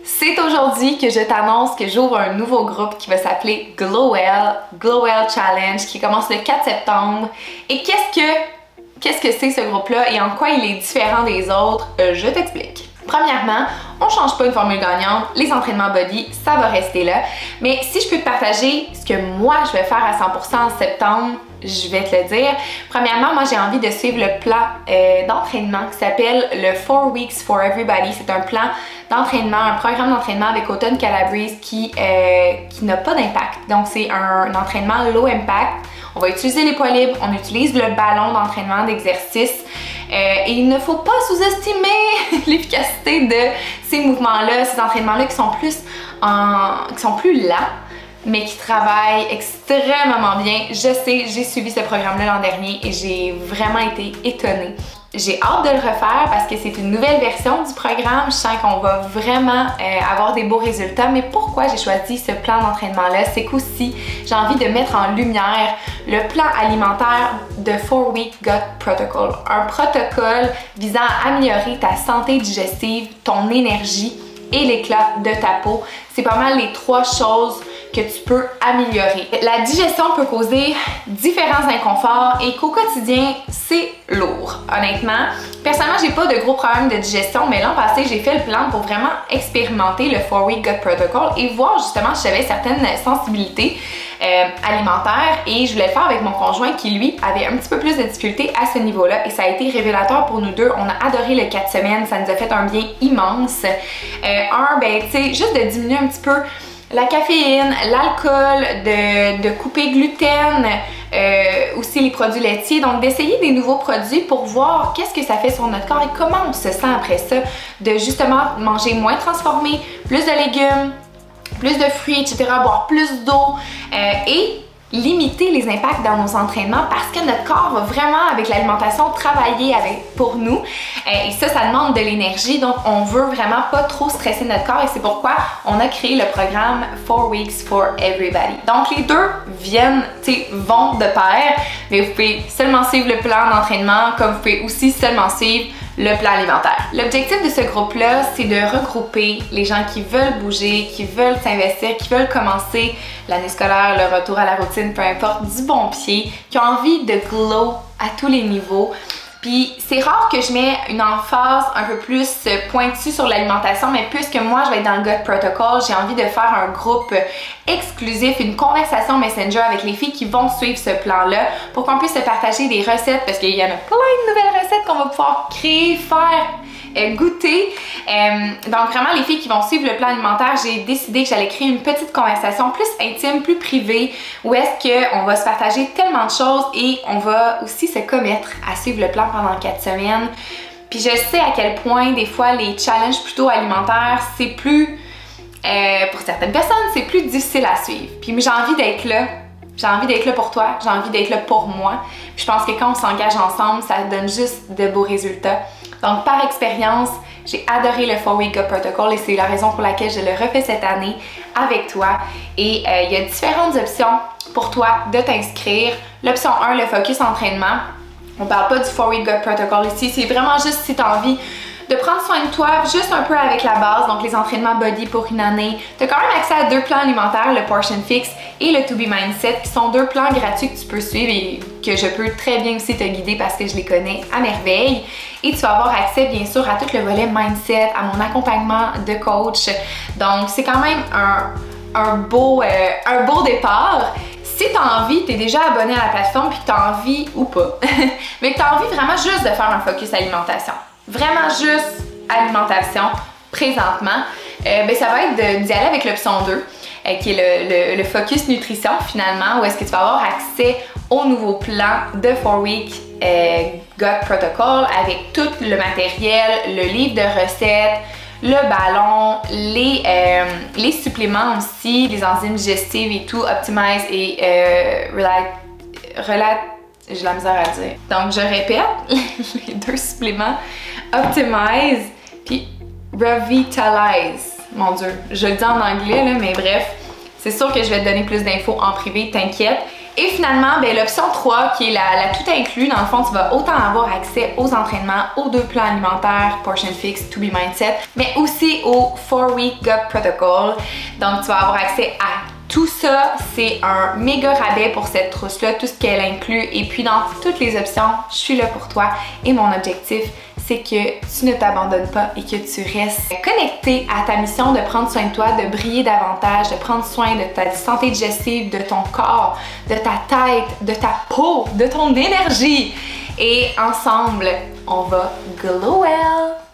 C'est aujourd'hui que je t'annonce que j'ouvre un nouveau groupe qui va s'appeler Glow-Well Challenge, qui commence le 4 septembre. Et qu'est-ce que c'est ce groupe-là et en quoi il est différent des autres? Je t'explique. Premièrement, on change pas une formule gagnante, les entraînements body, ça va rester là. Mais si je peux te partager ce que moi je vais faire à 100% en septembre, je vais te le dire. Premièrement, moi j'ai envie de suivre le plan d'entraînement qui s'appelle le 4 Weeks for Everybody. C'est un plan d'entraînement, un programme d'entraînement avec Autumn Calabrese qui n'a pas d'impact. Donc c'est un entraînement low impact. On va utiliser les poids libres, on utilise le ballon d'entraînement d'exercice. Et il ne faut pas sous-estimer l'efficacité de ces mouvements-là, ces entraînements-là qui sont plus lents, mais qui travaillent extrêmement bien. Je sais, j'ai suivi ce programme-là l'an dernier et j'ai vraiment été étonnée. J'ai hâte de le refaire parce que c'est une nouvelle version du programme. Je sens qu'on va vraiment avoir des beaux résultats. Mais pourquoi j'ai choisi ce plan d'entraînement-là? C'est qu'aussi, j'ai envie de mettre en lumière le plan alimentaire de 4 Week Gut Protocol. Un protocole visant à améliorer ta santé digestive, ton énergie et l'éclat de ta peau. C'est pas mal les trois choses que tu peux améliorer. La digestion peut causer différents inconforts et qu'au quotidien, c'est lourd. Honnêtement, personnellement, j'ai pas de gros problèmes de digestion, mais l'an passé, j'ai fait le plan pour vraiment expérimenter le 4 Week Gut Protocol et voir justement si j'avais certaines sensibilités alimentaires et je voulais le faire avec mon conjoint qui, lui, avait un petit peu plus de difficultés à ce niveau-là et ça a été révélateur pour nous deux. On a adoré le 4 semaines, ça nous a fait un bien immense. Ben, tu sais, juste de diminuer un petit peu la caféine, l'alcool, de couper gluten, aussi les produits laitiers. Donc d'essayer des nouveaux produits pour voir qu'est-ce que ça fait sur notre corps et comment on se sent après ça. De justement manger moins transformé, plus de légumes, plus de fruits, etc. Boire plus d'eau et limiter les impacts dans nos entraînements parce que notre corps va vraiment avec l'alimentation travailler pour nous et ça demande de l'énergie, donc on veut vraiment pas trop stresser notre corps et c'est pourquoi on a créé le programme 4 Weeks for Everybody. Donc les deux vont de pair, mais vous pouvez seulement suivre le plan d'entraînement comme vous pouvez aussi seulement suivre le plan alimentaire. L'objectif de ce groupe-là, c'est de regrouper les gens qui veulent bouger, qui veulent s'investir, qui veulent commencer l'année scolaire, le retour à la routine, peu importe, du bon pied, qui ont envie de glow à tous les niveaux. Puis c'est rare que je mets une emphase un peu plus pointue sur l'alimentation, mais puisque moi je vais être dans le Gut Protocol, j'ai envie de faire un groupe exclusif, une conversation Messenger avec les filles qui vont suivre ce plan-là pour qu'on puisse se partager des recettes parce qu'il y en a plein de nouvelles recettes qu'on va pouvoir créer, faire, goûter. Donc vraiment les filles qui vont suivre le plan alimentaire, j'ai décidé que j'allais créer une petite conversation plus intime, plus privée où est-ce qu'on va se partager tellement de choses et on va aussi se commettre à suivre le plan pendant 4 semaines. Puis je sais à quel point des fois les challenges plutôt alimentaires, c'est plus, pour certaines personnes, c'est plus difficile à suivre. Puis j'ai envie d'être là. J'ai envie d'être là pour toi, j'ai envie d'être là pour moi. Puis je pense que quand on s'engage ensemble, ça donne juste de beaux résultats. Donc par expérience, j'ai adoré le 4 Week Gut Protocol et c'est la raison pour laquelle je le refais cette année avec toi. Et il y a différentes options pour toi de t'inscrire. L'option 1, le focus entraînement. On parle pas du 4 Week Gut Protocol ici, c'est vraiment juste si tu as envie de prendre soin de toi, juste un peu avec la base, donc les entraînements body pour une année. Tu as quand même accès à 2 plans alimentaires, le Portion Fix et le To Be Mindset, qui sont 2 plans gratuits que tu peux suivre et que je peux très bien aussi te guider parce que je les connais à merveille. Et tu vas avoir accès bien sûr à tout le volet mindset, à mon accompagnement de coach. Donc c'est quand même un beau départ. Si tu as envie, tu es déjà abonné à la plateforme puis que tu as envie ou pas, mais que tu as envie vraiment juste de faire un focus alimentation. Vraiment juste alimentation présentement, ben ça va être d'y aller avec l'option 2 qui est le focus nutrition finalement où est-ce que tu vas avoir accès au nouveau plan de 4 Week Gut Protocol avec tout le matériel, le livre de recettes, le ballon, les suppléments aussi, les enzymes digestives et tout, Optimize et j'ai la misère à dire. Donc je répète, les 2 suppléments, Optimize puis Revitalize. Mon Dieu, je le dis en anglais là, mais bref, c'est sûr que je vais te donner plus d'infos en privé, t'inquiète. Et finalement, ben, l'option 3, qui est la tout inclus, dans le fond, tu vas autant avoir accès aux entraînements, aux 2 plans alimentaires, Portion Fix, To Be Mindset, mais aussi au 4-Week Gut Protocol. Donc, tu vas avoir accès à tout ça. C'est un méga rabais pour cette trousse-là, tout ce qu'elle inclut. Et puis, dans toutes les options, je suis là pour toi. Et mon objectif, c'est que tu ne t'abandonnes pas et que tu restes connecté à ta mission de prendre soin de toi, de briller davantage, de prendre soin de ta santé digestive, de ton corps, de ta tête, de ta peau, de ton énergie. Et ensemble, on va glow well!